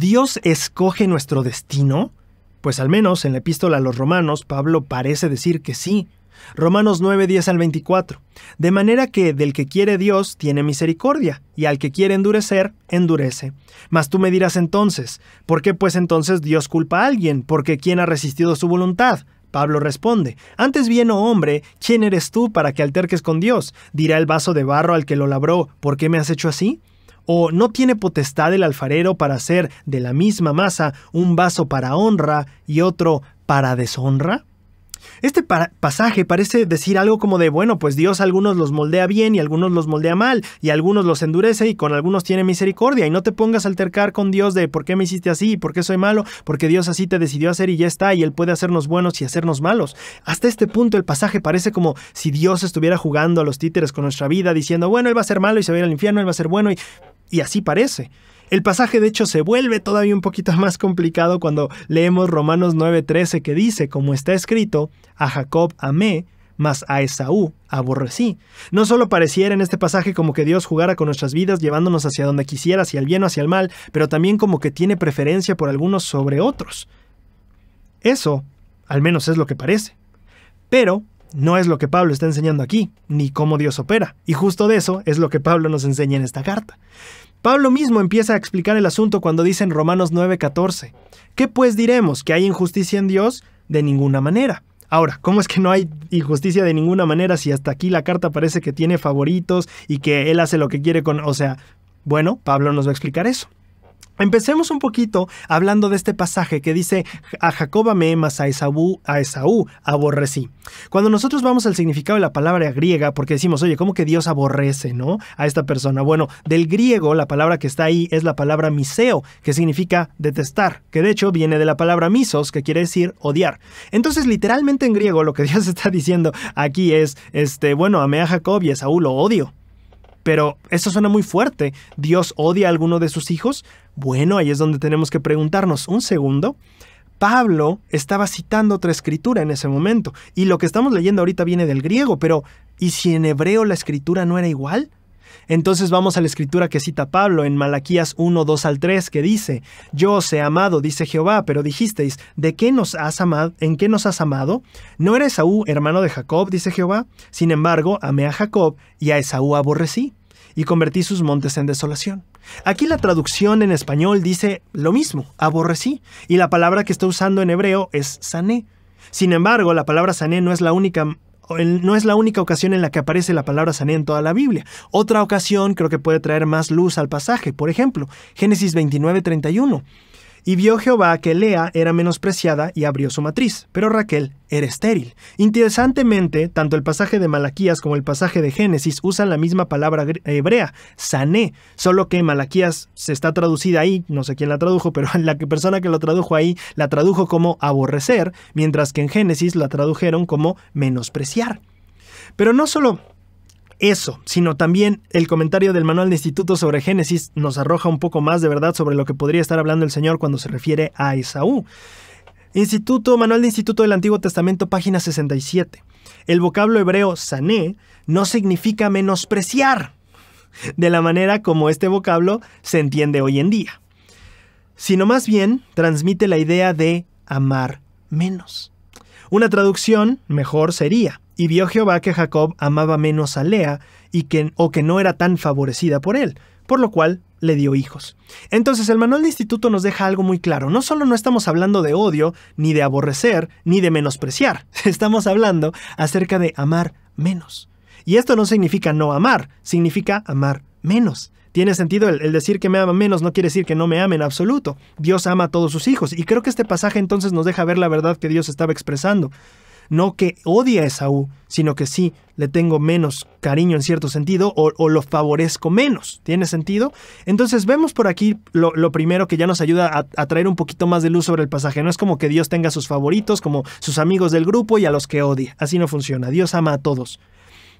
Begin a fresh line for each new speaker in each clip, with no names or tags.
¿Dios escoge nuestro destino? Pues al menos en la epístola a los Romanos, Pablo parece decir que sí. Romanos 9, 10 al 24. De manera que del que quiere Dios tiene misericordia, y al que quiere endurecer, endurece. Mas tú me dirás entonces, ¿por qué pues entonces Dios culpa a alguien? Porque ¿quién ha resistido su voluntad? Pablo responde, antes bien, oh hombre, ¿quién eres tú para que alterques con Dios? Dirá el vaso de barro al que lo labró, ¿por qué me has hecho así? ¿O no tiene potestad el alfarero para hacer de la misma masa un vaso para honra y otro para deshonra? Este pasaje parece decir algo como de, bueno, pues Dios a algunos los moldea bien y a algunos los moldea mal, y a algunos los endurece y con algunos tiene misericordia, y no te pongas a altercar con Dios de ¿por qué me hiciste así? ¿Por qué soy malo? Porque Dios así te decidió hacer y ya está, y Él puede hacernos buenos y hacernos malos. Hasta este punto el pasaje parece como si Dios estuviera jugando a los títeres con nuestra vida, diciendo, bueno, Él va a ser malo y se va a ir al infierno, Él va a ser bueno, y así parece. El pasaje de hecho se vuelve todavía un poquito más complicado cuando leemos Romanos 9:13 que dice, como está escrito, a Jacob amé, mas a Esaú aborrecí. No solo pareciera en este pasaje como que Dios jugara con nuestras vidas llevándonos hacia donde quisiera, hacia el bien o hacia el mal, pero también como que tiene preferencia por algunos sobre otros. Eso, al menos es lo que parece. Pero no es lo que Pablo está enseñando aquí, ni cómo Dios opera. Y justo de eso es lo que Pablo nos enseña en esta carta. Pablo mismo empieza a explicar el asunto cuando dice en Romanos 9:14, ¿qué pues diremos? ¿Que hay injusticia en Dios? De ninguna manera. Ahora, ¿cómo es que no hay injusticia de ninguna manera si hasta aquí la carta parece que tiene favoritos y que él hace lo que quiere con... O sea, bueno, Pablo nos va a explicar eso. Empecemos un poquito hablando de este pasaje que dice a Jacob amé, mas a Esaú aborrecí. Cuando nosotros vamos al significado de la palabra griega, porque decimos, oye, ¿cómo que Dios aborrece, no? A esta persona. Bueno, del griego la palabra que está ahí es la palabra miseo, que significa detestar, que de hecho viene de la palabra misos, que quiere decir odiar. Entonces, literalmente en griego lo que Dios está diciendo aquí es, bueno, amé a Jacob y a Esaú lo odio. Pero eso suena muy fuerte. ¿Dios odia a alguno de sus hijos? Bueno, ahí es donde tenemos que preguntarnos, un segundo. Pablo estaba citando otra escritura en ese momento, y lo que estamos leyendo ahorita viene del griego, pero ¿y si en hebreo la escritura no era igual? Entonces vamos a la escritura que cita Pablo en Malaquías 1, 2 al 3, que dice, yo os he amado, dice Jehová, pero dijisteis, ¿de qué nos has amado? ¿En qué nos has amado? ¿No era Esaú hermano de Jacob, dice Jehová? Sin embargo, amé a Jacob y a Esaú aborrecí, y convertí sus montes en desolación. Aquí la traducción en español dice lo mismo, aborrecí, y la palabra que está usando en hebreo es sané. Sin embargo, la palabra sané no es la única ocasión en la que aparece la palabra sané en toda la Biblia. Otra ocasión creo que puede traer más luz al pasaje. Por ejemplo, Génesis 29:31. Y vio Jehová que Lea era menospreciada y abrió su matriz, pero Raquel era estéril. Interesantemente, tanto el pasaje de Malaquías como el pasaje de Génesis usan la misma palabra hebrea, sané, solo que Malaquías se está traducida ahí, no sé quién la tradujo, pero la persona que lo tradujo ahí la tradujo como aborrecer, mientras que en Génesis la tradujeron como menospreciar. Pero no solo eso, sino también el comentario del Manual de Instituto sobre Génesis nos arroja un poco más de verdad sobre lo que podría estar hablando el Señor cuando se refiere a Esaú. Manual de Instituto del Antiguo Testamento, página 67. El vocablo hebreo sané no significa menospreciar, de la manera como este vocablo se entiende hoy en día, sino más bien transmite la idea de amar menos. Una traducción mejor sería, y vio Jehová que Jacob amaba menos a Lea o que no era tan favorecida por él, por lo cual le dio hijos. Entonces el Manual de Instituto nos deja algo muy claro. No solo no estamos hablando de odio, ni de aborrecer, ni de menospreciar. Estamos hablando acerca de amar menos. Y esto no significa no amar, significa amar menos. Tiene sentido el decir que me aman menos no quiere decir que no me amen en absoluto. Dios ama a todos sus hijos. Y creo que este pasaje entonces nos deja ver la verdad que Dios estaba expresando. No que odie a Esaú, sino que sí le tengo menos cariño en cierto sentido o lo favorezco menos. ¿Tiene sentido? Entonces vemos por aquí lo primero que ya nos ayuda a traer un poquito más de luz sobre el pasaje. No es como que Dios tenga sus favoritos, como sus amigos del grupo y a los que odia. Así no funciona. Dios ama a todos.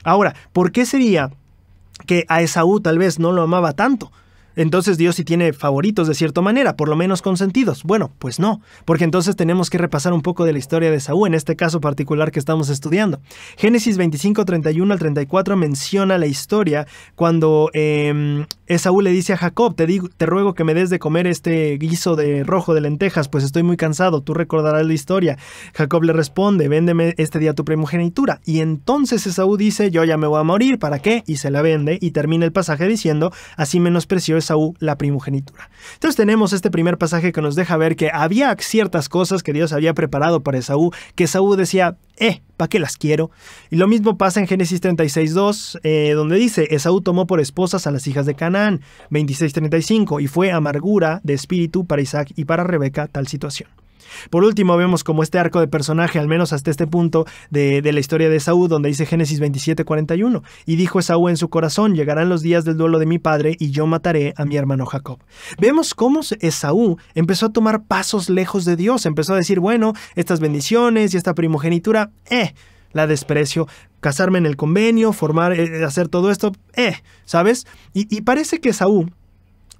Ahora, ¿por qué sería que a Esaú tal vez no lo amaba tanto? Entonces Dios sí tiene favoritos de cierta manera, por lo menos consentidos. Bueno, pues no, porque entonces tenemos que repasar un poco de la historia de Esaú, en este caso particular que estamos estudiando. Génesis 25, 31 al 34 menciona la historia cuando Esaú le dice a Jacob, te ruego que me des de comer este guiso de rojo de lentejas, pues estoy muy cansado, tú recordarás la historia. Jacob le responde, véndeme este día tu primogenitura. Y entonces Esaú dice, yo ya me voy a morir, ¿para qué? Y se la vende, y termina el pasaje diciendo, así menospreció Esaú la primogenitura. Entonces tenemos este primer pasaje que nos deja ver que había ciertas cosas que Dios había preparado para Esaú, que Esaú decía, ¿para qué las quiero? Y lo mismo pasa en Génesis 36:2, donde dice, Esaú tomó por esposas a las hijas de Canaán, 26:35, y fue amargura de espíritu para Isaac y para Rebeca tal situación. Por último, vemos como este arco de personaje, al menos hasta este punto de la historia de Esaú, donde dice Génesis 27:41, y dijo Esaú en su corazón, llegarán los días del duelo de mi padre, y yo mataré a mi hermano Jacob. Vemos cómo Esaú empezó a tomar pasos lejos de Dios, empezó a decir, bueno, estas bendiciones y esta primogenitura, la desprecio, casarme en el convenio, hacer todo esto, ¿sabes? Y parece que Esaú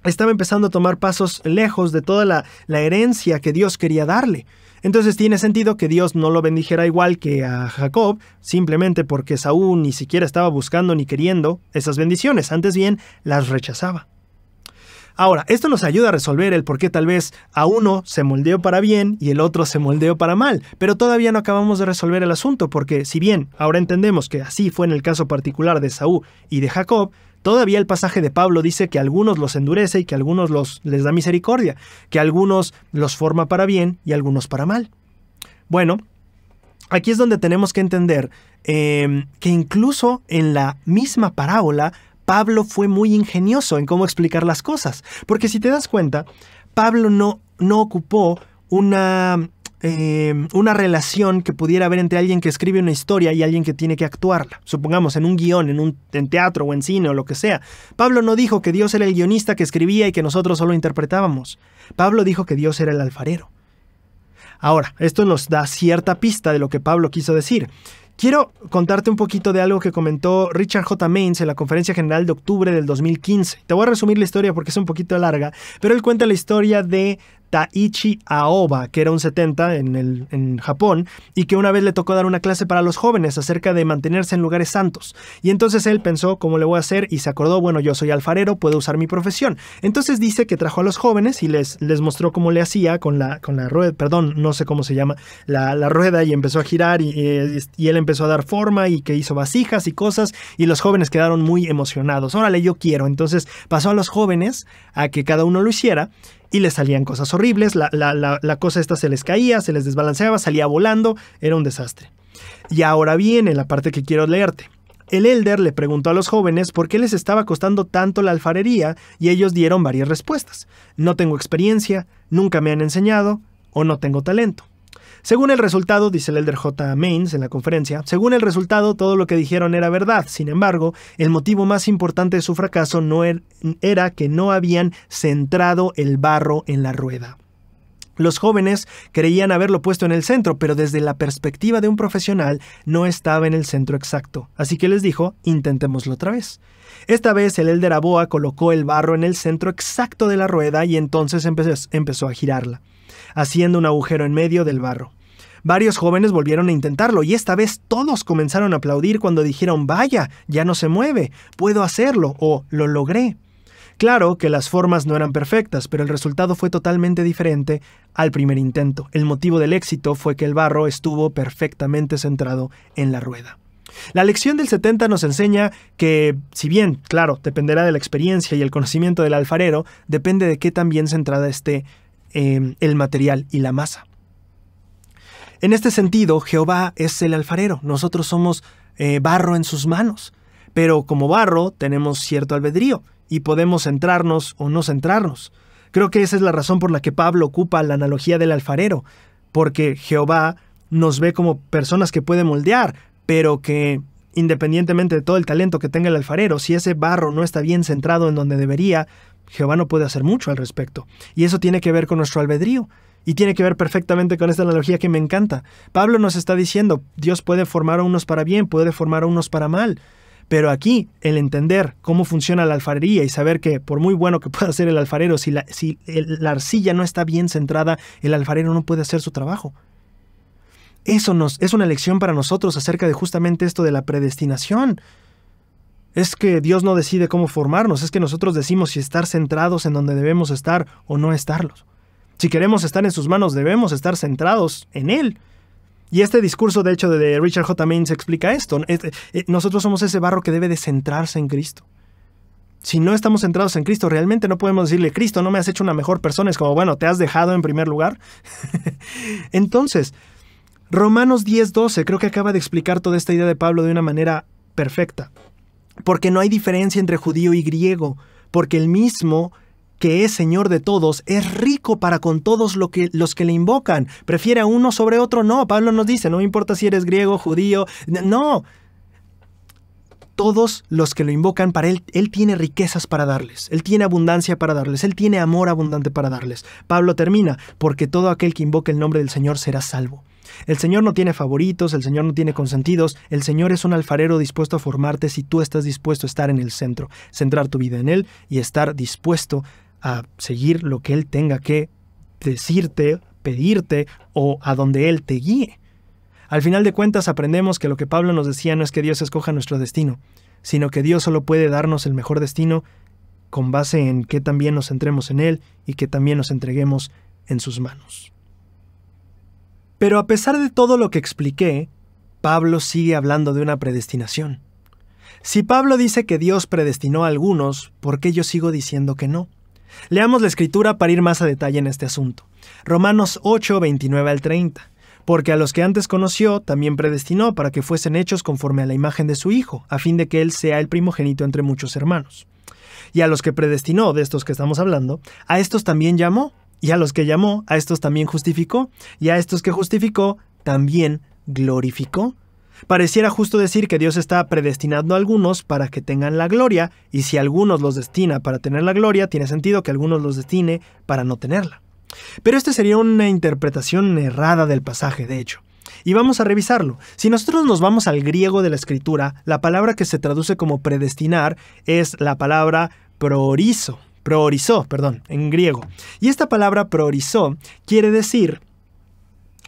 estaba empezando a tomar pasos lejos de toda la herencia que Dios quería darle. Entonces tiene sentido que Dios no lo bendijera igual que a Jacob, simplemente porque Esaú ni siquiera estaba buscando ni queriendo esas bendiciones, antes bien las rechazaba. Ahora, esto nos ayuda a resolver el por qué tal vez a uno se moldeó para bien y el otro se moldeó para mal, pero todavía no acabamos de resolver el asunto, porque si bien ahora entendemos que así fue en el caso particular de Esaú y de Jacob, todavía el pasaje de Pablo dice que a algunos los endurece y que a algunos les da misericordia, que a algunos los forma para bien y a algunos para mal. Bueno, aquí es donde tenemos que entender que incluso en la misma parábola, Pablo fue muy ingenioso en cómo explicar las cosas. Porque si te das cuenta, Pablo no ocupó una relación que pudiera haber entre alguien que escribe una historia y alguien que tiene que actuarla. Supongamos en un guión, en teatro o en cine o lo que sea. Pablo no dijo que Dios era el guionista que escribía y que nosotros solo interpretábamos. Pablo dijo que Dios era el alfarero. Ahora, esto nos da cierta pista de lo que Pablo quiso decir. Quiero contarte un poquito de algo que comentó Richard J. Maines en la Conferencia General de octubre del 2015. Te voy a resumir la historia porque es un poquito larga, pero él cuenta la historia de Taichi Aoba, que era un 70 en Japón, y que una vez le tocó dar una clase para los jóvenes acerca de mantenerse en lugares santos. Y entonces él pensó, ¿cómo le voy a hacer? Y se acordó, bueno, yo soy alfarero, puedo usar mi profesión. Entonces dice que trajo a los jóvenes y les mostró cómo le hacía con la rueda, perdón, no sé cómo se llama, la rueda, y empezó a girar y él empezó a dar forma y que hizo vasijas y cosas, y los jóvenes quedaron muy emocionados. Órale, yo quiero. Entonces pasó a los jóvenes a que cada uno lo hiciera, y les salían cosas horribles, la cosa esta se les caía, se les desbalanceaba, salía volando, era un desastre. Y ahora viene la parte que quiero leerte. El elder le preguntó a los jóvenes por qué les estaba costando tanto la alfarería, y ellos dieron varias respuestas. No tengo experiencia, nunca me han enseñado, o no tengo talento. Según el resultado, dice el elder J. Maines en la conferencia, según el resultado todo lo que dijeron era verdad. Sin embargo, el motivo más importante de su fracaso no era que no habían centrado el barro en la rueda. Los jóvenes creían haberlo puesto en el centro, pero desde la perspectiva de un profesional no estaba en el centro exacto. Así que les dijo, intentémoslo otra vez. Esta vez el elder Aboa colocó el barro en el centro exacto de la rueda y entonces empezó a girarla, haciendo un agujero en medio del barro. Varios jóvenes volvieron a intentarlo y esta vez todos comenzaron a aplaudir cuando dijeron, vaya, ya no se mueve, puedo hacerlo o lo logré. Claro que las formas no eran perfectas, pero el resultado fue totalmente diferente al primer intento. El motivo del éxito fue que el barro estuvo perfectamente centrado en la rueda. La lección del 70 nos enseña que, si bien, claro, dependerá de la experiencia y el conocimiento del alfarero, depende de qué tan bien centrada esté el material y la masa. En este sentido, Jehová es el alfarero, nosotros somos barro en sus manos, pero como barro tenemos cierto albedrío y podemos centrarnos o no centrarnos. Creo que esa es la razón por la que Pablo ocupa la analogía del alfarero, porque Jehová nos ve como personas que puede moldear, pero que independientemente de todo el talento que tenga el alfarero, si ese barro no está bien centrado en donde debería, Jehová no puede hacer mucho al respecto. Y eso tiene que ver con nuestro albedrío. Y tiene que ver perfectamente con esta analogía que me encanta. Pablo nos está diciendo, Dios puede formar a unos para bien, puede formar a unos para mal. Pero aquí, el entender cómo funciona la alfarería y saber que por muy bueno que pueda ser el alfarero, si la arcilla no está bien centrada, el alfarero no puede hacer su trabajo. Eso es una lección para nosotros acerca de justamente esto de la predestinación. Es que Dios no decide cómo formarnos, es que nosotros decimos si estar centrados en donde debemos estar o no estarlos. Si queremos estar en sus manos, debemos estar centrados en Él. Y este discurso, de hecho, de Richard J. Means explica esto. Nosotros somos ese barro que debe de centrarse en Cristo. Si no estamos centrados en Cristo, realmente no podemos decirle, Cristo, no me has hecho una mejor persona. Es como, bueno, ¿te has dejado en primer lugar? Entonces, Romanos 10:12 creo que acaba de explicar toda esta idea de Pablo de una manera perfecta. Porque no hay diferencia entre judío y griego, porque el mismo que es Señor de todos, es rico para con todos los que le invocan. ¿Prefiere a uno sobre otro? No, Pablo nos dice, no importa si eres griego, judío, no. Todos los que lo invocan, para Él tiene riquezas para darles, Él tiene abundancia para darles, Él tiene amor abundante para darles. Pablo termina, porque todo aquel que invoque el nombre del Señor será salvo. El Señor no tiene favoritos, el Señor no tiene consentidos, el Señor es un alfarero dispuesto a formarte si tú estás dispuesto a estar en el centro, centrar tu vida en Él y estar dispuesto a seguir lo que Él tenga que decirte, pedirte o a donde Él te guíe. Al final de cuentas aprendemos que lo que Pablo nos decía no es que Dios escoja nuestro destino, sino que Dios solo puede darnos el mejor destino con base en que también nos centremos en Él y que también nos entreguemos en sus manos. Pero a pesar de todo lo que expliqué, Pablo sigue hablando de una predestinación. Si Pablo dice que Dios predestinó a algunos, ¿por qué yo sigo diciendo que no? Leamos la Escritura para ir más a detalle en este asunto. Romanos 8, 29 al 30. Porque a los que antes conoció, también predestinó para que fuesen hechos conforme a la imagen de su Hijo, a fin de que Él sea el primogénito entre muchos hermanos. Y a los que predestinó, de estos que estamos hablando, a estos también llamó. Y a los que llamó, a estos también justificó. Y a estos que justificó, también glorificó. Pareciera justo decir que Dios está predestinando a algunos para que tengan la gloria, y si algunos los destina para tener la gloria, tiene sentido que algunos los destine para no tenerla. Pero esta sería una interpretación errada del pasaje, de hecho. Y vamos a revisarlo. Si nosotros nos vamos al griego de la Escritura, la palabra que se traduce como predestinar es la palabra proorizó, en griego. Y esta palabra proorizó quiere decir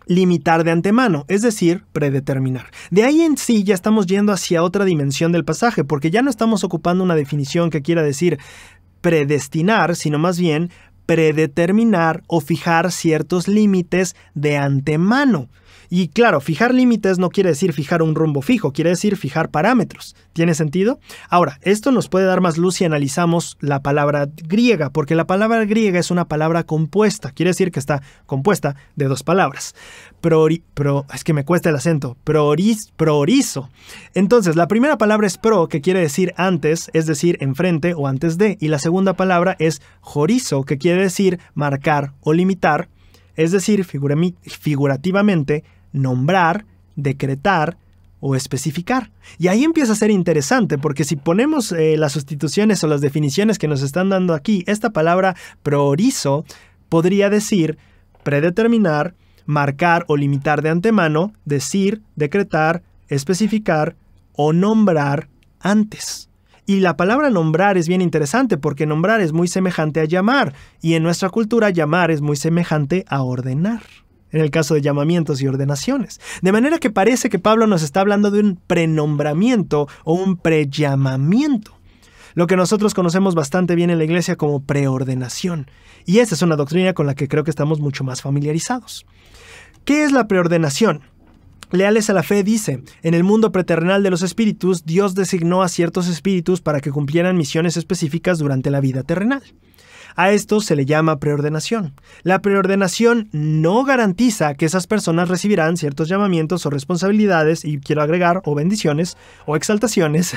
limitar de antemano, es decir, predeterminar. De ahí en sí ya estamos yendo hacia otra dimensión del pasaje, porque ya no estamos ocupando una definición que quiera decir predestinar, sino más bien predeterminar o fijar ciertos límites de antemano. Y claro, fijar límites no quiere decir fijar un rumbo fijo, quiere decir fijar parámetros. ¿Tiene sentido? Ahora, esto nos puede dar más luz si analizamos la palabra griega, porque la palabra griega es una palabra compuesta, quiere decir que está compuesta de dos palabras. Es que me cuesta el acento. Proorizo. Entonces, la primera palabra es pro, que quiere decir antes, es decir, enfrente o antes de, y la segunda palabra es jorizo, que quiere decir marcar o limitar, es decir, figurativamente, nombrar, decretar o especificar. Y ahí empieza a ser interesante, porque si ponemos las sustituciones o las definiciones que nos están dando aquí, esta palabra proorizo podría decir predeterminar, marcar o limitar de antemano, decir, decretar, especificar o nombrar antes. Y la palabra nombrar es bien interesante porque nombrar es muy semejante a llamar, y en nuestra cultura llamar es muy semejante a ordenar, en el caso de llamamientos y ordenaciones. De manera que parece que Pablo nos está hablando de un prenombramiento o un prellamamiento, lo que nosotros conocemos bastante bien en la iglesia como preordenación. Y esa es una doctrina con la que creo que estamos mucho más familiarizados. ¿Qué es la preordenación? Leales a la fe dice, en el mundo preterrenal de los espíritus, Dios designó a ciertos espíritus para que cumplieran misiones específicas durante la vida terrenal. A esto se le llama preordenación. La preordenación no garantiza que esas personas recibirán ciertos llamamientos o responsabilidades, y quiero agregar, o bendiciones, o exaltaciones,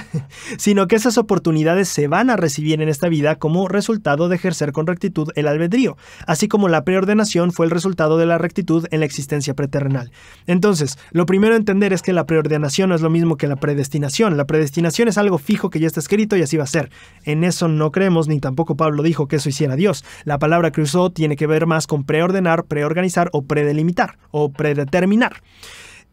sino que esas oportunidades se van a recibir en esta vida como resultado de ejercer con rectitud el albedrío, así como la preordenación fue el resultado de la rectitud en la existencia preterrenal. Entonces, lo primero a entender es que la preordenación no es lo mismo que la predestinación. La predestinación es algo fijo que ya está escrito y así va a ser. En eso no creemos, ni tampoco Pablo dijo que eso hiciera Dios. La palabra que usó tiene que ver más con preordenar, preorganizar o predelimitar o predeterminar.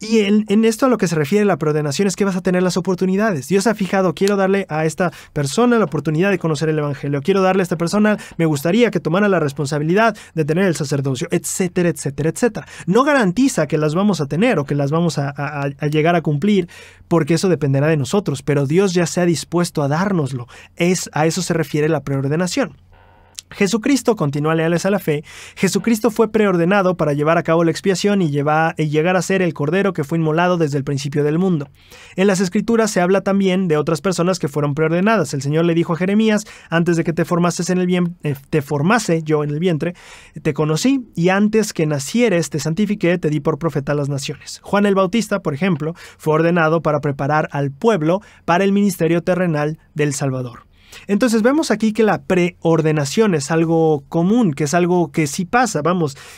Y en esto a lo que se refiere la preordenación es que vas a tener las oportunidades. Dios ha fijado, quiero darle a esta persona la oportunidad de conocer el Evangelio, quiero darle a esta persona, me gustaría que tomara la responsabilidad de tener el sacerdocio, etcétera, etcétera, etcétera. No garantiza que las vamos a tener o que las vamos a llegar a cumplir, porque eso dependerá de nosotros, pero Dios ya se ha dispuesto a dárnoslo. A eso se refiere la preordenación. Jesucristo, continúa leales a la fe, Jesucristo fue preordenado para llevar a cabo la expiación y llegar a ser el Cordero que fue inmolado desde el principio del mundo. En las Escrituras se habla también de otras personas que fueron preordenadas. El Señor le dijo a Jeremías, antes de que te formase yo en el vientre, te conocí, y antes que nacieres te santifiqué, te di por profeta a las naciones. Juan el Bautista, por ejemplo, fue ordenado para preparar al pueblo para el ministerio terrenal del Salvador. Entonces vemos aquí que la preordenación es algo común, que es algo que sí pasa,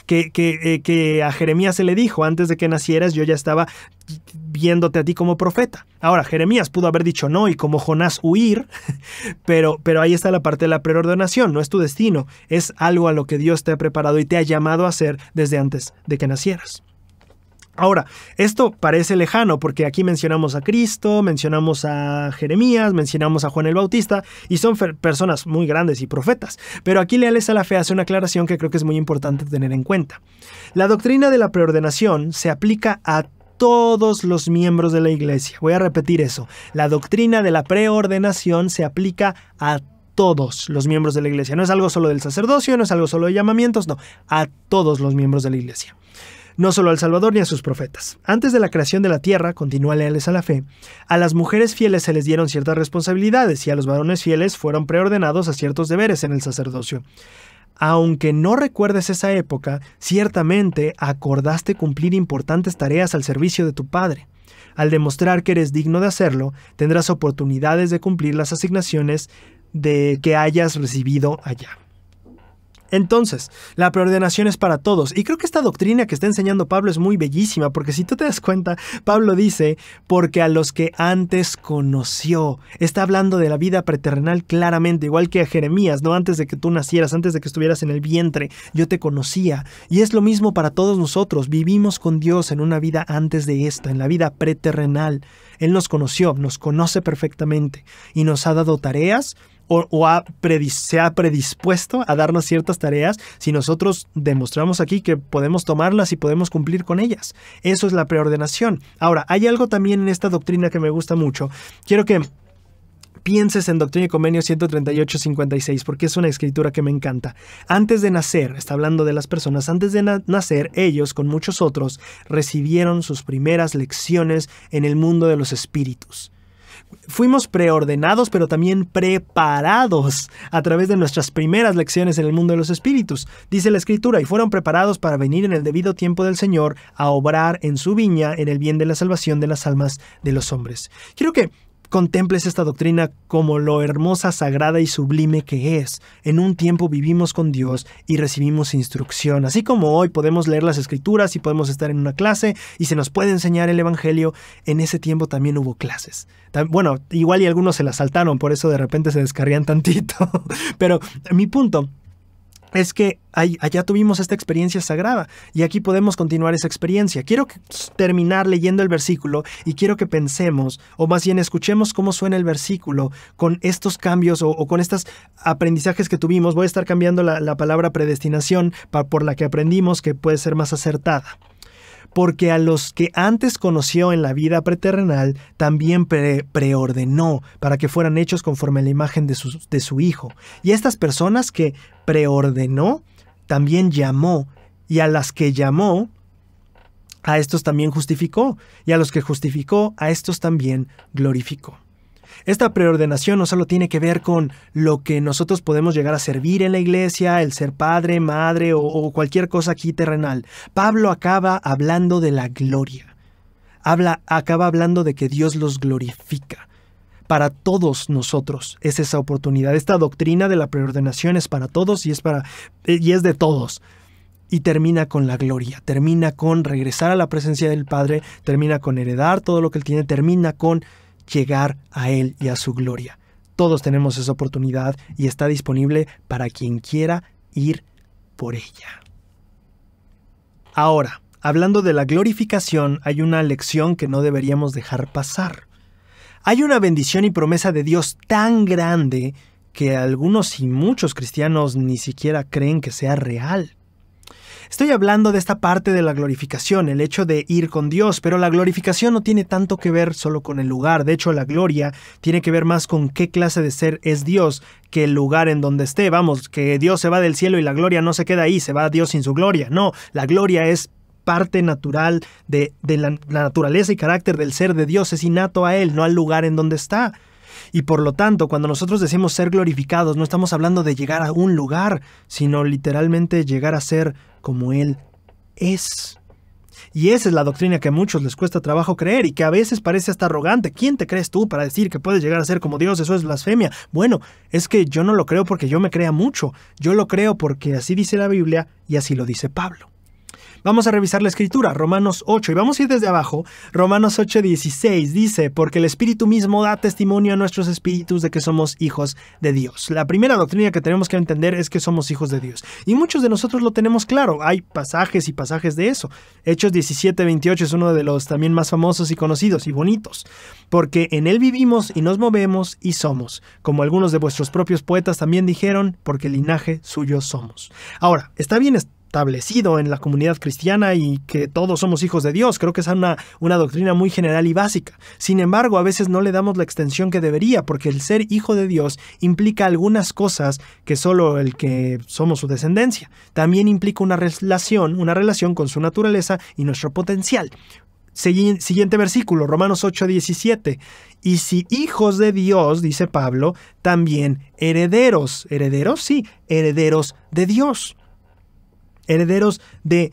que a Jeremías se le dijo, antes de que nacieras yo ya estaba viéndote a ti como profeta. Ahora, Jeremías pudo haber dicho no y como Jonás huir, pero ahí está la parte de la preordenación, no es tu destino, es algo a lo que Dios te ha preparado y te ha llamado a hacer desde antes de que nacieras. Ahora, esto parece lejano porque aquí mencionamos a Cristo, mencionamos a Jeremías, mencionamos a Juan el Bautista y son personas muy grandes y profetas. Pero aquí Leales a la Fe hace una aclaración que creo que es muy importante tener en cuenta. La doctrina de la preordenación se aplica a todos los miembros de la iglesia. Voy a repetir eso. La doctrina de la preordenación se aplica a todos los miembros de la iglesia. No es algo solo del sacerdocio, no es algo solo de llamamientos, no, a todos los miembros de la iglesia. No solo al Salvador ni a sus profetas. Antes de la creación de la tierra, continúa Leales a la Fe, a las mujeres fieles se les dieron ciertas responsabilidades y a los varones fieles fueron preordenados a ciertos deberes en el sacerdocio. Aunque no recuerdes esa época, ciertamente acordaste cumplir importantes tareas al servicio de tu Padre. Al demostrar que eres digno de hacerlo, tendrás oportunidades de cumplir las asignaciones que hayas recibido allá. Entonces, la preordenación es para todos. Y creo que esta doctrina que está enseñando Pablo es muy bellísima, porque si tú te das cuenta, Pablo dice, porque a los que antes conoció. Está hablando de la vida preterrenal claramente, igual que a Jeremías, no antes de que tú nacieras, antes de que estuvieras en el vientre, yo te conocía. Y es lo mismo para todos nosotros. Vivimos con Dios en una vida antes de esta, en la vida preterrenal. Él nos conoció, nos conoce perfectamente y nos ha dado tareas se ha predispuesto a darnos ciertas tareas si nosotros demostramos aquí que podemos tomarlas y podemos cumplir con ellas. Eso es la preordenación. Ahora, hay algo también en esta doctrina que me gusta mucho. Quiero que pienses en Doctrina y Convenios 138-56, porque es una escritura que me encanta. Antes de nacer, está hablando de las personas, antes de nacer, ellos, con muchos otros, recibieron sus primeras lecciones en el mundo de los espíritus. Fuimos preordenados, pero también preparados a través de nuestras primeras lecciones en el mundo de los espíritus. Dice la Escritura, y fueron preparados para venir en el debido tiempo del Señor a obrar en su viña en el bien de la salvación de las almas de los hombres. Quiero que contemples esta doctrina como lo hermosa, sagrada y sublime que es. En un tiempo vivimos con Dios y recibimos instrucción. Así como hoy podemos leer las Escrituras y podemos estar en una clase y se nos puede enseñar el Evangelio, en ese tiempo también hubo clases. Bueno, igual y algunos se las saltaron, por eso de repente se descarrían tantito. Pero mi punto es que allá tuvimos esta experiencia sagrada y aquí podemos continuar esa experiencia. Quiero terminar leyendo el versículo y quiero que pensemos, o más bien escuchemos cómo suena el versículo con estos cambios o con estos aprendizajes que tuvimos. Voy a estar cambiando la palabra predestinación por la que aprendimos, que puede ser más acertada. Porque a los que antes conoció en la vida preterrenal, también preordenó para que fueran hechos conforme a la imagen de su Hijo. Y a estas personas que preordenó, también llamó. Y a las que llamó, a estos también justificó. Y a los que justificó, a estos también glorificó. Esta preordenación no solo tiene que ver con lo que nosotros podemos llegar a servir en la iglesia, el ser padre, madre o cualquier cosa aquí terrenal. Pablo acaba hablando de la gloria. Acaba hablando de que Dios los glorifica. Para todos nosotros es esa oportunidad. Esta doctrina de la preordenación es para todos y es de todos. Y termina con la gloria, termina con regresar a la presencia del Padre, termina con heredar todo lo que Él tiene, termina con llegar a Él y a su gloria. Todos tenemos esa oportunidad y está disponible para quien quiera ir por ella. Ahora, hablando de la glorificación, hay una lección que no deberíamos dejar pasar. Hay una bendición y promesa de Dios tan grande que algunos y muchos cristianos ni siquiera creen que sea real. Estoy hablando de esta parte de la glorificación, el hecho de ir con Dios, pero la glorificación no tiene tanto que ver solo con el lugar. De hecho, la gloria tiene que ver más con qué clase de ser es Dios que el lugar en donde esté. Vamos, que Dios se va del cielo y la gloria no se queda ahí, se va a Dios sin su gloria. No, la gloria es parte natural de la naturaleza y carácter del ser de Dios, es innato a Él, no al lugar en donde está. Y por lo tanto, cuando nosotros decimos ser glorificados, no estamos hablando de llegar a un lugar, sino literalmente llegar a ser como Él es. Y esa es la doctrina que a muchos les cuesta trabajo creer y que a veces parece hasta arrogante. ¿Quién te crees tú para decir que puedes llegar a ser como Dios? Eso es blasfemia. Bueno, es que yo no lo creo porque yo me crea mucho. Yo lo creo porque así dice la Biblia y así lo dice Pablo. Vamos a revisar la escritura, Romanos 8, y vamos a ir desde abajo. Romanos 8:16 dice, porque el Espíritu mismo da testimonio a nuestros espíritus de que somos hijos de Dios. La primera doctrina que tenemos que entender es que somos hijos de Dios. Y muchos de nosotros lo tenemos claro, hay pasajes y pasajes de eso. Hechos 17:28 es uno de los también más famosos y conocidos y bonitos. Porque en Él vivimos y nos movemos y somos, como algunos de vuestros propios poetas también dijeron, porque linaje suyo somos. Ahora, está bien establecido en la comunidad cristiana y que todos somos hijos de Dios. Creo que es una doctrina muy general y básica. Sin embargo, a veces no le damos la extensión que debería, porque el ser hijo de Dios implica algunas cosas que solo el que somos su descendencia. También implica una relación con su naturaleza y nuestro potencial. Siguiente versículo, Romanos 8:17. Y si hijos de Dios, dice Pablo, también herederos. ¿Herederos? Sí, herederos de Dios. Herederos de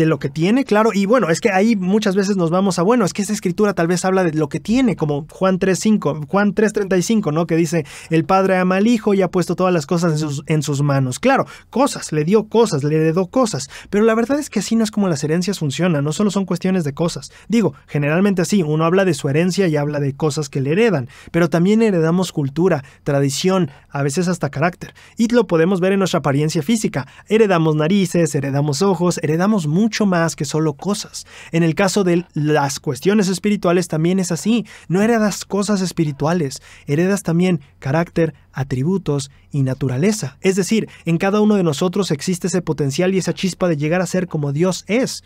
lo que tiene, claro, y bueno, es que ahí muchas veces nos vamos a, bueno, es que esa escritura tal vez habla de lo que tiene, como Juan 3:35, ¿no? Que dice, el Padre ama al Hijo y ha puesto todas las cosas en sus manos. Claro, cosas, le dio cosas, le heredó cosas, pero la verdad es que así no es como las herencias funcionan, no solo son cuestiones de cosas. Digo, generalmente así, uno habla de su herencia y habla de cosas que le heredan, pero también heredamos cultura, tradición, a veces hasta carácter, y lo podemos ver en nuestra apariencia física. Heredamos narices, heredamos ojos, heredamos mucho más que solo cosas. En el caso de las cuestiones espirituales también es así. No heredas cosas espirituales, heredas también carácter, atributos y naturaleza. Es decir, en cada uno de nosotros existe ese potencial y esa chispa de llegar a ser como Dios es.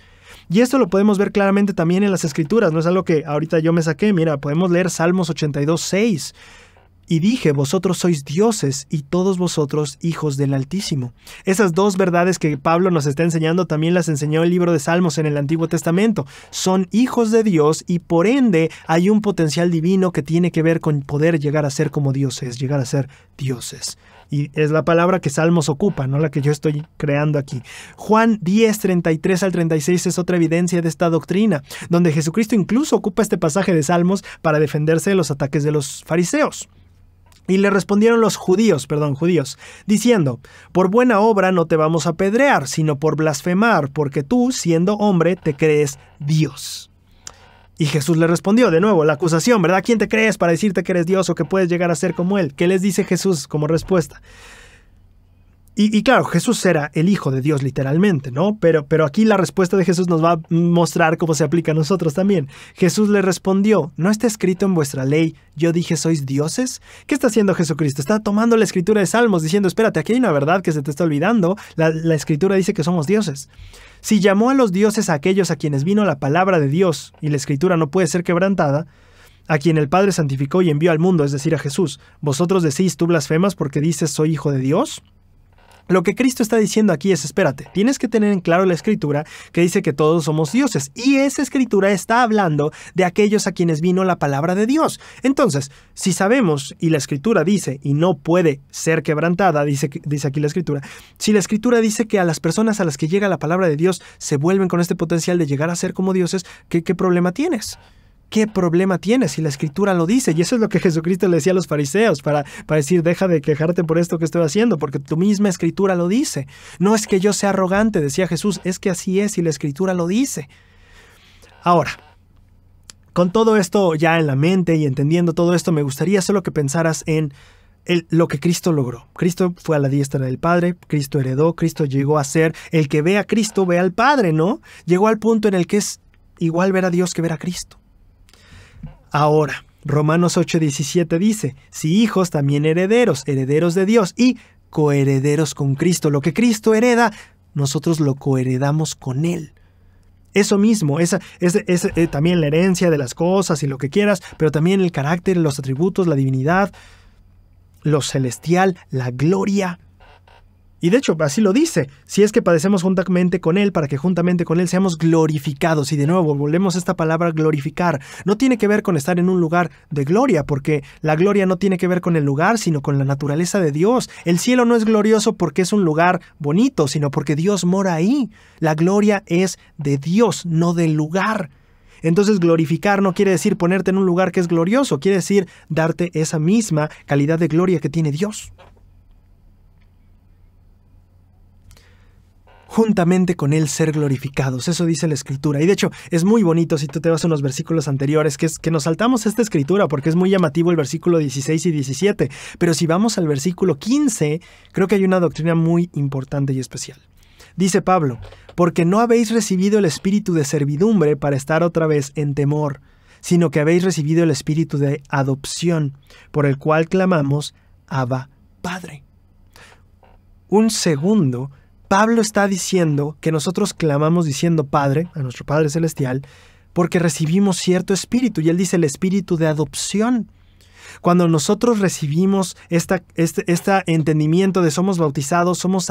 Y esto lo podemos ver claramente también en las escrituras. No es algo que ahorita yo me saqué. Mira, podemos leer Salmos 82:6. Y dije, vosotros sois dioses y todos vosotros hijos del Altísimo. Esas dos verdades que Pablo nos está enseñando también las enseñó el libro de Salmos en el Antiguo Testamento. Son hijos de Dios y por ende hay un potencial divino que tiene que ver con poder llegar a ser como Dios es, llegar a ser dioses. Y es la palabra que Salmos ocupa, no la que yo estoy creando aquí. Juan 10:33-36 es otra evidencia de esta doctrina, donde Jesucristo incluso ocupa este pasaje de Salmos para defenderse de los ataques de los fariseos. Y le respondieron los judíos, diciendo, por buena obra no te vamos a apedrear, sino por blasfemar, porque tú, siendo hombre, te crees Dios. Y Jesús le respondió, de nuevo, la acusación, ¿verdad? ¿Quién te crees para decirte que eres Dios o que puedes llegar a ser como Él? ¿Qué les dice Jesús como respuesta? Y claro, Jesús era el Hijo de Dios literalmente, ¿no? Pero aquí la respuesta de Jesús nos va a mostrar cómo se aplica a nosotros también. Jesús le respondió, ¿no está escrito en vuestra ley, yo dije, sois dioses? ¿Qué está haciendo Jesucristo? Está tomando la escritura de Salmos diciendo, espérate, aquí hay una verdad que se te está olvidando. La escritura dice que somos dioses. Si llamó a los dioses a aquellos a quienes vino la palabra de Dios, y la escritura no puede ser quebrantada, a quien el Padre santificó y envió al mundo, es decir, a Jesús, ¿vosotros decís, tú blasfemas porque dices, soy hijo de Dios? Lo que Cristo está diciendo aquí es, espérate, tienes que tener en claro la escritura que dice que todos somos dioses, y esa escritura está hablando de aquellos a quienes vino la palabra de Dios. Entonces, si sabemos, y la escritura dice, y no puede ser quebrantada, dice aquí la escritura, si la escritura dice que a las personas a las que llega la palabra de Dios se vuelven con este potencial de llegar a ser como dioses, ¿qué problema tienes? ¿Qué problema tienes si la escritura lo dice? Y eso es lo que Jesucristo le decía a los fariseos para decir, deja de quejarte por esto que estoy haciendo, porque tu misma escritura lo dice. No es que yo sea arrogante, decía Jesús, es que así es y la escritura lo dice. Ahora, con todo esto ya en la mente y entendiendo todo esto, me gustaría solo que pensaras en lo que Cristo logró. Cristo fue a la diestra del Padre, Cristo heredó, Cristo llegó a ser el que ve a Cristo, ve al Padre, ¿no? Llegó al punto en el que es igual ver a Dios que ver a Cristo. Ahora, Romanos 8:17 dice, si hijos también herederos, herederos de Dios y coherederos con Cristo. Lo que Cristo hereda, nosotros lo coheredamos con Él. Eso mismo, también la herencia de las cosas y lo que quieras, pero también el carácter, los atributos, la divinidad, lo celestial, la gloria. Y de hecho, así lo dice, si es que padecemos juntamente con Él, para que juntamente con Él seamos glorificados. Y de nuevo, volvemos a esta palabra glorificar. No tiene que ver con estar en un lugar de gloria, porque la gloria no tiene que ver con el lugar, sino con la naturaleza de Dios. El cielo no es glorioso porque es un lugar bonito, sino porque Dios mora ahí. La gloria es de Dios, no del lugar. Entonces glorificar no quiere decir ponerte en un lugar que es glorioso, quiere decir darte esa misma calidad de gloria que tiene Dios. Juntamente con Él ser glorificados, eso dice la Escritura. Y de hecho es muy bonito si tú te vas a unos versículos anteriores, que nos saltamos esta Escritura porque es muy llamativo el versículo 16 y 17. Pero si vamos al versículo 15, creo que hay una doctrina muy importante y especial. Dice Pablo, porque no habéis recibido el espíritu de servidumbre para estar otra vez en temor, sino que habéis recibido el espíritu de adopción, por el cual clamamos, Abba, Padre. Un segundo, Pablo está diciendo que nosotros clamamos diciendo Padre, a nuestro Padre Celestial, porque recibimos cierto espíritu, y él dice el espíritu de adopción. Cuando nosotros recibimos este entendimiento de somos bautizados, somos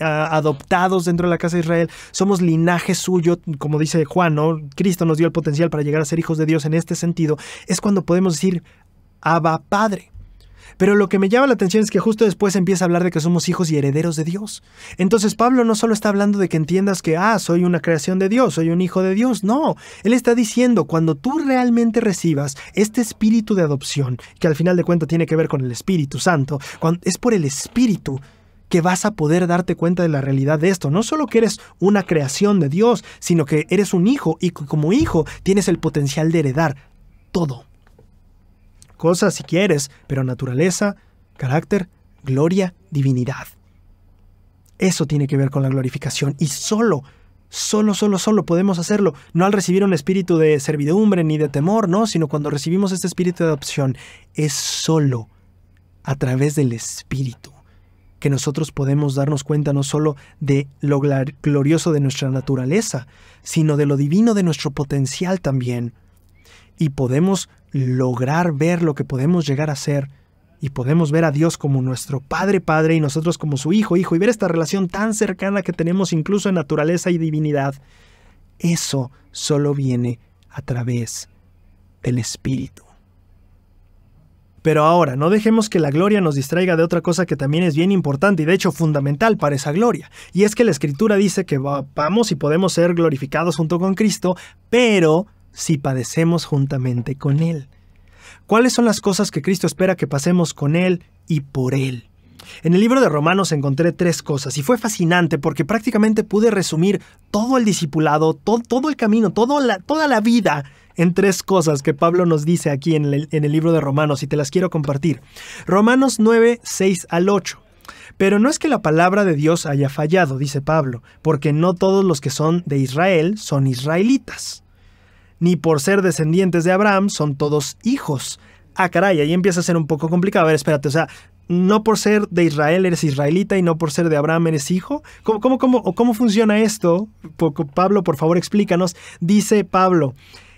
adoptados dentro de la casa de Israel, somos linaje suyo, como dice Juan, ¿no? Cristo nos dio el potencial para llegar a ser hijos de Dios en este sentido, es cuando podemos decir Abba, Padre. Pero lo que me llama la atención es que justo después empieza a hablar de que somos hijos y herederos de Dios. Entonces Pablo no solo está hablando de que entiendas que, soy una creación de Dios, soy un hijo de Dios. No, él está diciendo, cuando tú realmente recibas este espíritu de adopción, que al final de cuentas tiene que ver con el Espíritu Santo, es por el Espíritu que vas a poder darte cuenta de la realidad de esto. No solo que eres una creación de Dios, sino que eres un hijo y como hijo tienes el potencial de heredar todo. Cosas si quieres, pero naturaleza, carácter, gloria, divinidad. Eso tiene que ver con la glorificación y solo podemos hacerlo, no al recibir un espíritu de servidumbre ni de temor, no, sino cuando recibimos este espíritu de adopción, es solo a través del Espíritu que nosotros podemos darnos cuenta no solo de lo glorioso de nuestra naturaleza, sino de lo divino de nuestro potencial también. Y podemos lograr ver lo que podemos llegar a ser, y podemos ver a Dios como nuestro Padre y nosotros como su Hijo, y ver esta relación tan cercana que tenemos incluso en naturaleza y divinidad. Eso solo viene a través del Espíritu. Pero ahora, no dejemos que la gloria nos distraiga de otra cosa que también es bien importante y de hecho fundamental para esa gloria. Y es que la Escritura dice que vamos y podemos ser glorificados junto con Cristo, pero si padecemos juntamente con Él. ¿Cuáles son las cosas que Cristo espera que pasemos con Él y por Él? En el libro de Romanos encontré 3 cosas y fue fascinante porque prácticamente pude resumir todo el discipulado, todo el camino, toda la vida en 3 cosas que Pablo nos dice aquí en el libro de Romanos y te las quiero compartir. Romanos 9, 6 al 8. Pero no es que la palabra de Dios haya fallado, dice Pablo, porque no todos los que son de Israel son israelitas. Ni por ser descendientes de Abraham son todos hijos. Caray, ahí empieza a ser un poco complicado. A ver, espérate, o sea, no por ser de Israel eres israelita y no por ser de Abraham eres hijo. ¿Cómo funciona esto? Pablo, por favor, explícanos. Dice Pablo,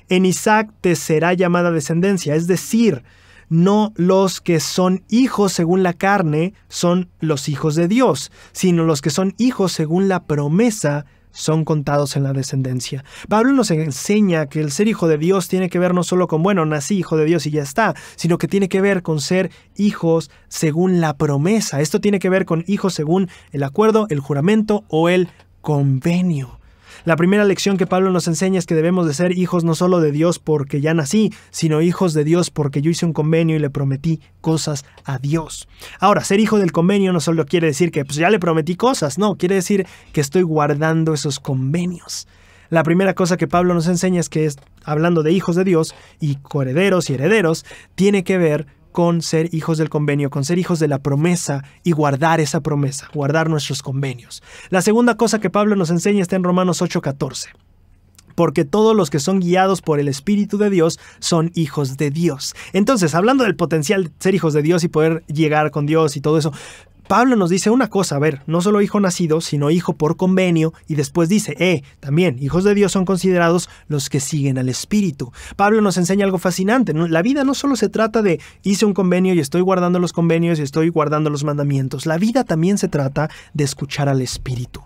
en Isaac te será llamada descendencia, es decir, no los que son hijos según la carne son los hijos de Dios, sino los que son hijos según la promesa son contados en la descendencia. Pablo nos enseña que el ser hijo de Dios tiene que ver no solo con, nací hijo de Dios y ya está, sino que tiene que ver con ser hijos según la promesa. Esto tiene que ver con hijos según el acuerdo, el juramento o el convenio. La primera lección que Pablo nos enseña es que debemos de ser hijos no solo de Dios porque ya nací, sino hijos de Dios porque yo hice un convenio y le prometí cosas a Dios. Ahora, ser hijo del convenio no solo quiere decir que ya le prometí cosas, no, quiere decir que estoy guardando esos convenios. La primera cosa que Pablo nos enseña es que hablando de hijos de Dios y coherederos y herederos, tiene que ver con ser hijos del convenio, con ser hijos de la promesa y guardar esa promesa, guardar nuestros convenios. La segunda cosa que Pablo nos enseña está en Romanos 8:14. Porque todos los que son guiados por el Espíritu de Dios son hijos de Dios. Entonces, hablando del potencial de ser hijos de Dios y poder llegar con Dios y todo eso, Pablo nos dice una cosa, a ver, no solo hijo nacido, sino hijo por convenio, y después dice, también, hijos de Dios son considerados los que siguen al Espíritu. Pablo nos enseña algo fascinante, ¿no? La vida no solo se trata de hice un convenio y estoy guardando los convenios y estoy guardando los mandamientos. La vida también se trata de escuchar al Espíritu.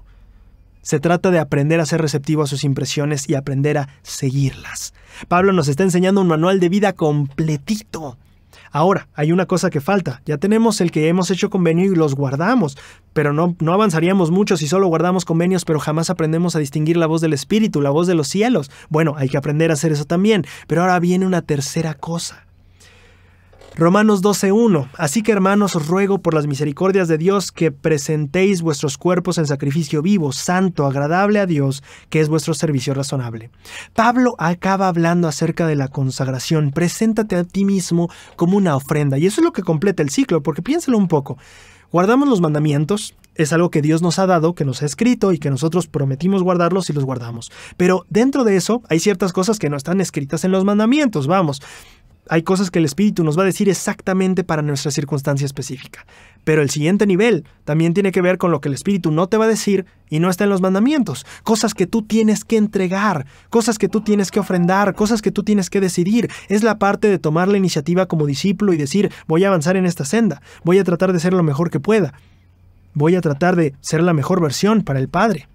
Se trata de aprender a ser receptivo a sus impresiones y aprender a seguirlas. Pablo nos está enseñando un manual de vida completito. Ahora, hay una cosa que falta. Ya tenemos el que hemos hecho convenio y los guardamos, pero no avanzaríamos mucho si solo guardamos convenios, pero jamás aprendemos a distinguir la voz del Espíritu, la voz de los cielos. Bueno, hay que aprender a hacer eso también, pero ahora viene una tercera cosa. Romanos 12:1. Así que, hermanos, os ruego por las misericordias de Dios que presentéis vuestros cuerpos en sacrificio vivo, santo, agradable a Dios, que es vuestro servicio razonable. Pablo acaba hablando acerca de la consagración. Preséntate a ti mismo como una ofrenda. Y eso es lo que completa el ciclo, porque piénsalo un poco. Guardamos los mandamientos, es algo que Dios nos ha dado, que nos ha escrito y que nosotros prometimos guardarlos y los guardamos. Pero dentro de eso hay ciertas cosas que no están escritas en los mandamientos, vamos. Hay cosas que el Espíritu nos va a decir exactamente para nuestra circunstancia específica. Pero el siguiente nivel también tiene que ver con lo que el Espíritu no te va a decir y no está en los mandamientos. Cosas que tú tienes que entregar, cosas que tú tienes que ofrendar, cosas que tú tienes que decidir. Es la parte de tomar la iniciativa como discípulo y decir, voy a avanzar en esta senda, voy a tratar de ser lo mejor que pueda, voy a tratar de ser la mejor versión para el Padre.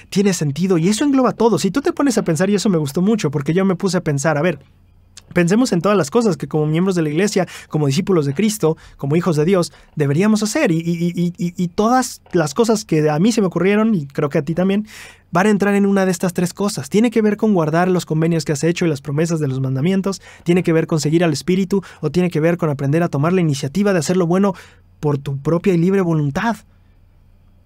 Tiene sentido y eso engloba todo. Si tú te pones a pensar, y eso me gustó mucho porque yo me puse a pensar, a ver, pensemos en todas las cosas que como miembros de la iglesia, como discípulos de Cristo, como hijos de Dios, deberíamos hacer. Y todas las cosas que a mí se me ocurrieron, y creo que a ti también, van a entrar en una de estas tres cosas. Tiene que ver con guardar los convenios que has hecho y las promesas de los mandamientos, tiene que ver con seguir al Espíritu, o tiene que ver con aprender a tomar la iniciativa de hacer lo bueno por tu propia y libre voluntad,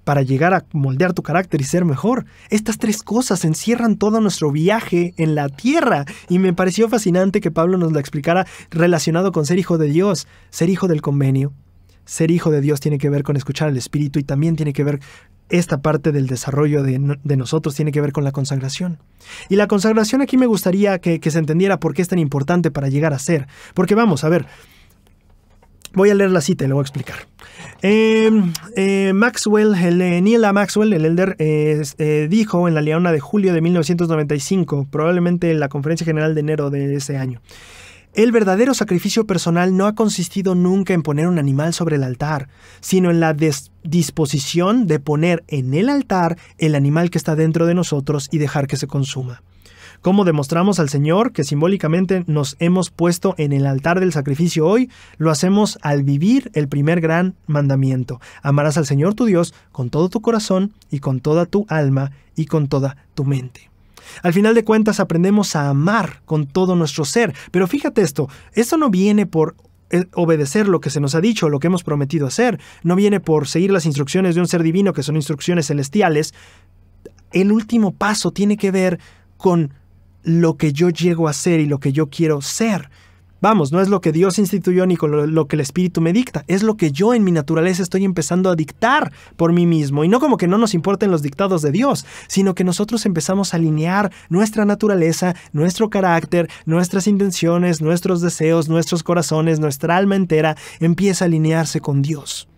para llegar a moldear tu carácter y ser mejor. Estas tres cosas encierran todo nuestro viaje en la tierra. Y me pareció fascinante que Pablo nos la explicara relacionado con ser hijo de Dios, ser hijo del convenio. Ser hijo de Dios tiene que ver con escuchar al Espíritu y también tiene que ver, esta parte del desarrollo de nosotros tiene que ver con la consagración. Y la consagración aquí me gustaría que se entendiera por qué es tan importante para llegar a ser. Porque vamos, a ver, voy a leer la cita y lo voy a explicar. Neil A. Maxwell, el elder, dijo en la Leona de julio de 1995, probablemente en la conferencia general de enero de ese año: el verdadero sacrificio personal no ha consistido nunca en poner un animal sobre el altar, sino en la disposición de poner en el altar el animal que está dentro de nosotros y dejar que se consuma. ¿Cómo demostramos al Señor que simbólicamente nos hemos puesto en el altar del sacrificio hoy? Lo hacemos al vivir el primer gran mandamiento. Amarás al Señor tu Dios con todo tu corazón y con toda tu alma y con toda tu mente. Al final de cuentas aprendemos a amar con todo nuestro ser. Pero fíjate esto no viene por obedecer lo que se nos ha dicho, lo que hemos prometido hacer. No viene por seguir las instrucciones de un ser divino, que son instrucciones celestiales. El último paso tiene que ver con lo que yo llego a ser y lo que yo quiero ser. Vamos, no es lo que Dios instituyó ni con lo que el Espíritu me dicta, es lo que yo en mi naturaleza estoy empezando a dictar por mí mismo. Y no como que no nos importen los dictados de Dios, sino que nosotros empezamos a alinear nuestra naturaleza, nuestro carácter, nuestras intenciones, nuestros deseos, nuestros corazones, nuestra alma entera empieza a alinearse con Dios.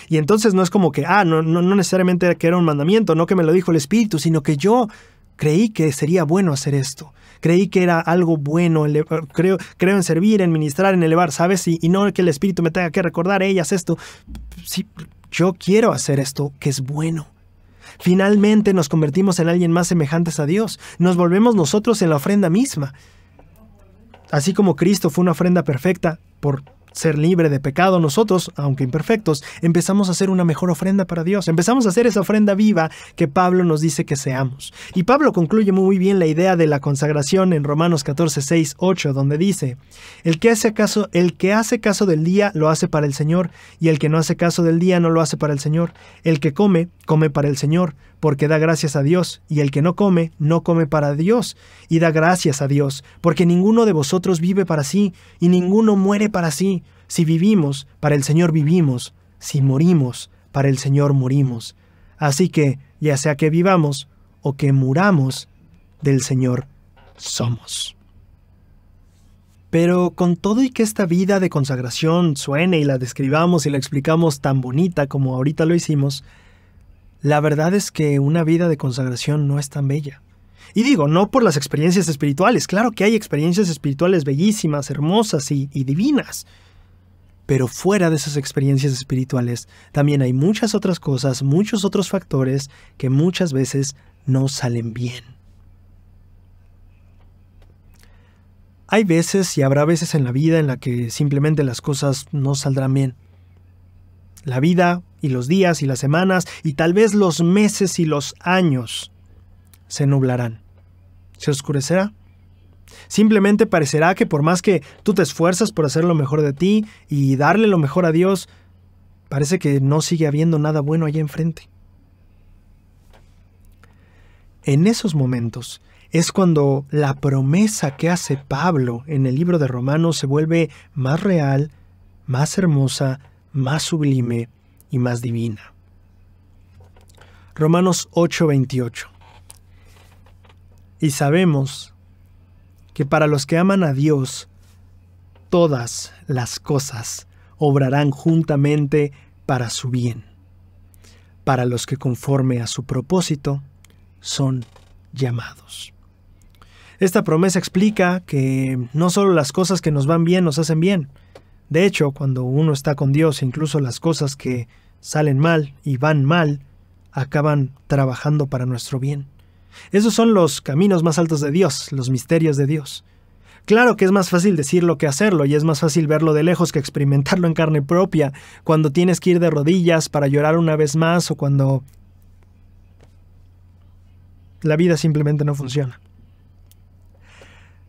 Y entonces no es como que, no necesariamente que era un mandamiento, no que me lo dijo el Espíritu, sino que yo creí que sería bueno hacer esto. Creí que era algo bueno. Creo en servir, en ministrar, en elevar, ¿sabes? Y no que el Espíritu me tenga que recordar, haz esto. Sí, yo quiero hacer esto que es bueno. Finalmente nos convertimos en alguien más semejantes a Dios. Nos volvemos nosotros en la ofrenda misma. Así como Cristo fue una ofrenda perfecta por ser libre de pecado, nosotros, aunque imperfectos, empezamos a hacer una mejor ofrenda para Dios. Empezamos a hacer esa ofrenda viva que Pablo nos dice que seamos. Y Pablo concluye muy bien la idea de la consagración en Romanos 14, 6, 8, donde dice: el que hace caso del día lo hace para el Señor, y el que no hace caso del día no lo hace para el Señor. El que come, come para el Señor, porque da gracias a Dios, y el que no come, no come para Dios, y da gracias a Dios, porque ninguno de vosotros vive para sí, y ninguno muere para sí. Si vivimos, para el Señor vivimos; si morimos, para el Señor morimos. Así que, ya sea que vivamos o que muramos, del Señor somos. Pero con todo y que esta vida de consagración suene y la describamos y la explicamos tan bonita como ahorita lo hicimos, la verdad es que una vida de consagración no es tan bella. Y digo, no por las experiencias espirituales. Claro que hay experiencias espirituales bellísimas, hermosas y divinas. Pero fuera de esas experiencias espirituales, también hay muchas otras cosas, muchos otros factores que muchas veces no salen bien. Hay veces y habrá veces en la vida en la que simplemente las cosas no saldrán bien. La vida y los días y las semanas y tal vez los meses y los años se nublarán. Se oscurecerá. Simplemente parecerá que por más que tú te esfuerzas por hacer lo mejor de ti y darle lo mejor a Dios, parece que no sigue habiendo nada bueno allá enfrente. En esos momentos es cuando la promesa que hace Pablo en el libro de Romanos se vuelve más real, más hermosa, más sublime y más divina. Romanos 8:28. Y sabemos que para los que aman a Dios, todas las cosas obrarán juntamente para su bien, para los que conforme a su propósito son llamados. Esta promesa explica que no solo las cosas que nos van bien nos hacen bien. De hecho, cuando uno está con Dios, incluso las cosas que salen mal y van mal, acaban trabajando para nuestro bien. Esos son los caminos más altos de Dios, los misterios de Dios. Claro que es más fácil decirlo que hacerlo, y es más fácil verlo de lejos que experimentarlo en carne propia, cuando tienes que ir de rodillas para llorar una vez más o cuando la vida simplemente no funciona.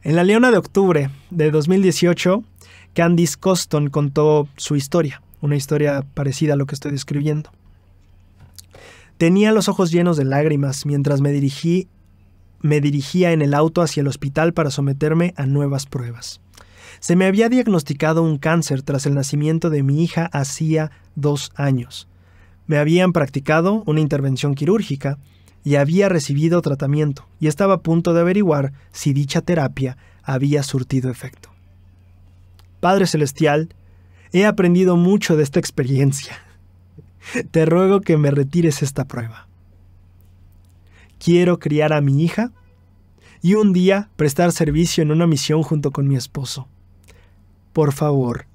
En La Leona de Octubre de 2018, Candice Coston contó su historia, una historia parecida a lo que estoy describiendo. Tenía los ojos llenos de lágrimas mientras me dirigía en el auto hacia el hospital para someterme a nuevas pruebas. Se me había diagnosticado un cáncer tras el nacimiento de mi hija hacía 2 años. Me habían practicado una intervención quirúrgica y había recibido tratamiento, y estaba a punto de averiguar si dicha terapia había surtido efecto. Padre Celestial, he aprendido mucho de esta experiencia. Te ruego que me retires esta prueba. Quiero criar a mi hija y un día prestar servicio en una misión junto con mi esposo. Por favor,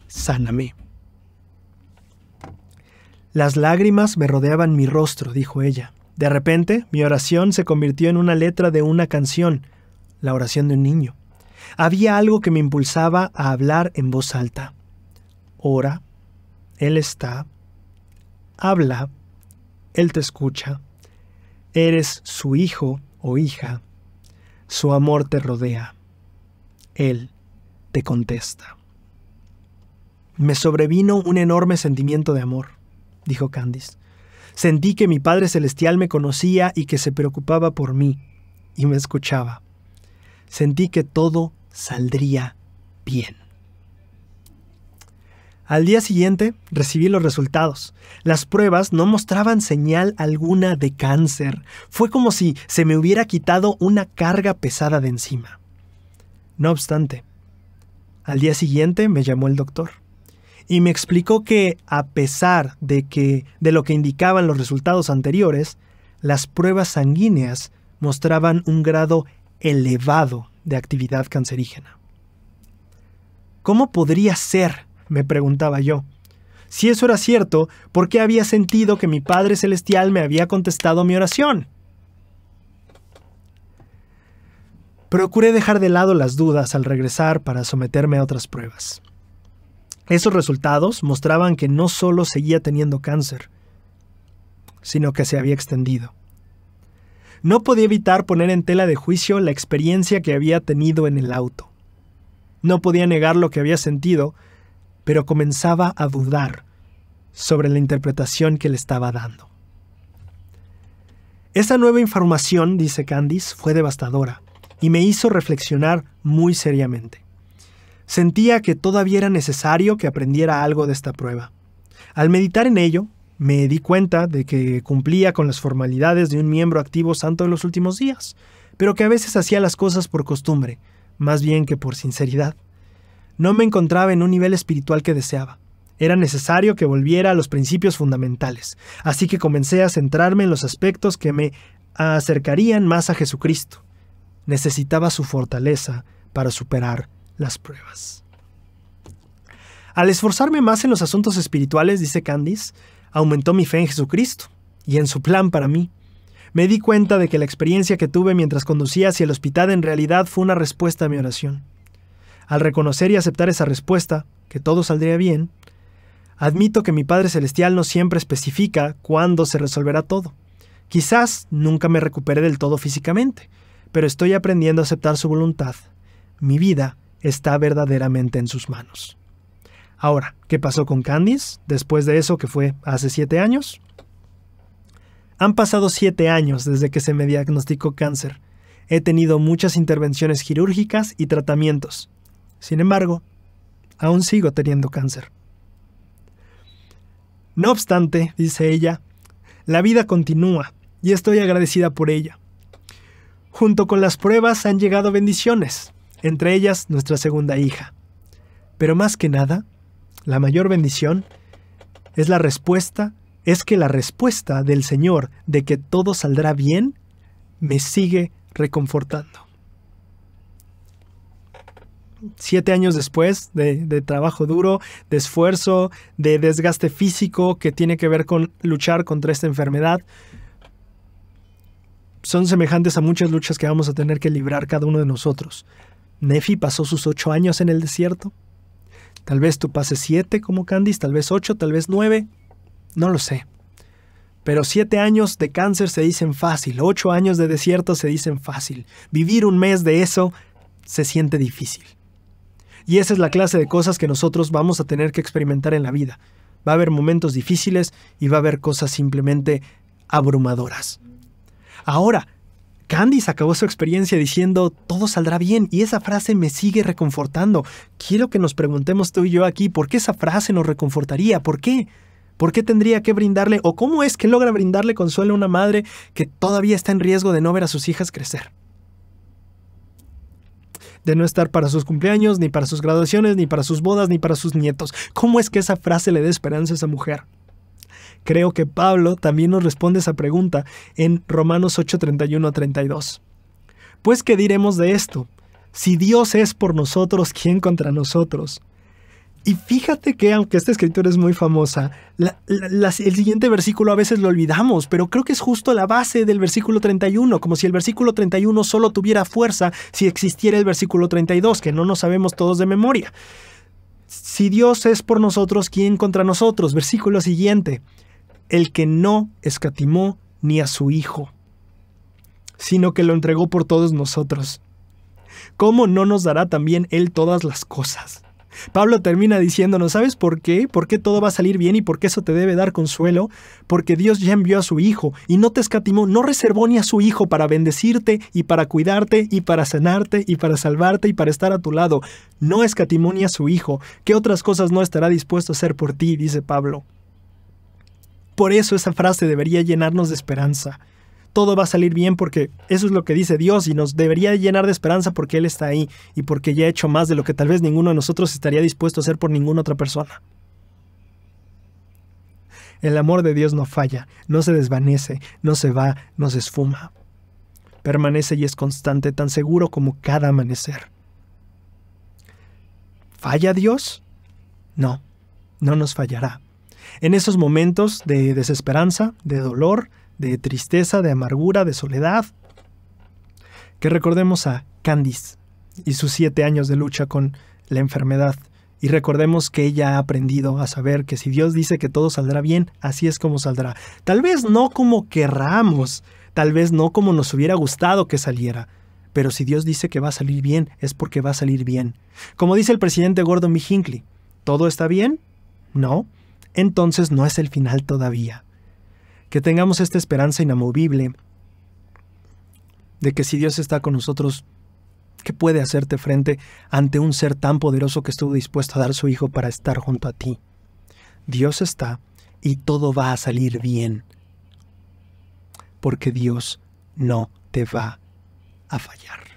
sáname. Las lágrimas me rodeaban mi rostro, dijo ella. De repente, mi oración se convirtió en una letra de una canción, la oración de un niño. Había algo que me impulsaba a hablar en voz alta. Ora, Él está. Habla, Él te escucha. Eres su hijo o hija. Su amor te rodea. Él te contesta. Me sobrevino un enorme sentimiento de amor, dijo Candice. Sentí que mi Padre Celestial me conocía y que se preocupaba por mí, y me escuchaba. Sentí que todo saldría bien. Al día siguiente recibí los resultados. Las pruebas no mostraban señal alguna de cáncer. Fue como si se me hubiera quitado una carga pesada de encima. No obstante, al día siguiente me llamó el doctor y me explicó que, a pesar de lo que indicaban los resultados anteriores, las pruebas sanguíneas mostraban un grado elevado de actividad cancerígena. ¿Cómo podría ser?, me preguntaba yo. Si eso era cierto, ¿por qué había sentido que mi Padre Celestial me había contestado mi oración? Procuré dejar de lado las dudas al regresar para someterme a otras pruebas. Esos resultados mostraban que no solo seguía teniendo cáncer, sino que se había extendido. No podía evitar poner en tela de juicio la experiencia que había tenido en el auto. No podía negar lo que había sentido, pero comenzaba a dudar sobre la interpretación que le estaba dando. Esa nueva información, dice Candice, fue devastadora y me hizo reflexionar muy seriamente. Sentía que todavía era necesario que aprendiera algo de esta prueba. Al meditar en ello, me di cuenta de que cumplía con las formalidades de un miembro activo santo de los últimos días, pero que a veces hacía las cosas por costumbre, más bien que por sinceridad. No me encontraba en un nivel espiritual que deseaba. Era necesario que volviera a los principios fundamentales, así que comencé a centrarme en los aspectos que me acercarían más a Jesucristo. Necesitaba su fortaleza para superar las pruebas. Al esforzarme más en los asuntos espirituales, dice Candice, aumentó mi fe en Jesucristo y en su plan para mí. Me di cuenta de que la experiencia que tuve mientras conducía hacia el hospital en realidad fue una respuesta a mi oración. Al reconocer y aceptar esa respuesta, que todo saldría bien, admito que mi Padre Celestial no siempre especifica cuándo se resolverá todo. Quizás nunca me recupere del todo físicamente, pero estoy aprendiendo a aceptar su voluntad. Mi vida está verdaderamente en sus manos. Ahora, ¿qué pasó con Candice después de eso que fue hace 7 años? Han pasado 7 años desde que se me diagnosticó cáncer. He tenido muchas intervenciones quirúrgicas y tratamientos. Sin embargo, aún sigo teniendo cáncer. No obstante, dice ella, la vida continúa y estoy agradecida por ella. Junto con las pruebas han llegado bendiciones, entre ellas nuestra segunda hija. Pero más que nada, la mayor bendición es que la respuesta del Señor de que todo saldrá bien me sigue reconfortando. 7 años después de trabajo duro, de esfuerzo, de desgaste físico que tiene que ver con luchar contra esta enfermedad, son semejantes a muchas luchas que vamos a tener que librar cada uno de nosotros. Nefi pasó sus 8 años en el desierto. Tal vez tú pases 7 como Candice, tal vez 8, tal vez 9, no lo sé. Pero 7 años de cáncer se dicen fácil, 8 años de desierto se dicen fácil. Vivir un mes de eso se siente difícil. Y esa es la clase de cosas que nosotros vamos a tener que experimentar en la vida. Va a haber momentos difíciles y va a haber cosas simplemente abrumadoras. Ahora, Candice acabó su experiencia diciendo, todo saldrá bien, y esa frase me sigue reconfortando. Quiero que nos preguntemos tú y yo aquí, ¿por qué esa frase nos reconfortaría? ¿Por qué? ¿Por qué tendría que brindarle, o cómo es que logra brindarle consuelo a una madre que todavía está en riesgo de no ver a sus hijas crecer? De no estar para sus cumpleaños, ni para sus graduaciones, ni para sus bodas, ni para sus nietos. ¿Cómo es que esa frase le da esperanza a esa mujer? Creo que Pablo también nos responde esa pregunta en Romanos 8:31-32. Pues, ¿qué diremos de esto? Si Dios es por nosotros, ¿quién contra nosotros? Y fíjate que, aunque esta escritura es muy famosa, el siguiente versículo a veces lo olvidamos, pero creo que es justo la base del versículo 31, como si el versículo 31 solo tuviera fuerza si existiera el versículo 32, que no nos sabemos todos de memoria. Si Dios es por nosotros, ¿quién contra nosotros? Versículo siguiente. El que no escatimó ni a su Hijo, sino que lo entregó por todos nosotros. ¿Cómo no nos dará también Él todas las cosas? Pablo termina diciéndonos, ¿sabes por qué? ¿Por qué todo va a salir bien y por qué eso te debe dar consuelo? Porque Dios ya envió a su Hijo y no te escatimó, no reservó ni a su Hijo para bendecirte y para cuidarte y para sanarte y para salvarte y para estar a tu lado. No escatimó ni a su Hijo. ¿Qué otras cosas no estará dispuesto a hacer por ti? Dice Pablo. Por eso esa frase debería llenarnos de esperanza. Todo va a salir bien porque eso es lo que dice Dios y nos debería llenar de esperanza porque Él está ahí y porque ya ha hecho más de lo que tal vez ninguno de nosotros estaría dispuesto a hacer por ninguna otra persona. El amor de Dios no falla, no se desvanece, no se va, no se esfuma. Permanece y es constante, tan seguro como cada amanecer. ¿Falla Dios? No, no nos fallará. En esos momentos de desesperanza, de dolor, de tristeza, de amargura, de soledad, que recordemos a Candice y sus 7 años de lucha con la enfermedad Y recordemos que ella ha aprendido a saber que si Dios dice que todo saldrá bien, así es como saldrá. Tal vez no como querramos, tal vez no como nos hubiera gustado que saliera, pero si Dios dice que va a salir bien, es porque va a salir bien. Como dice el presidente Gordon B. Hinckley, ¿todo está bien? No. Entonces no es el final todavía. Que tengamos esta esperanza inamovible de que si Dios está con nosotros, ¿qué puede hacerte frente ante un ser tan poderoso que estuvo dispuesto a dar su Hijo para estar junto a ti? Dios está y todo va a salir bien, porque Dios no te va a fallar.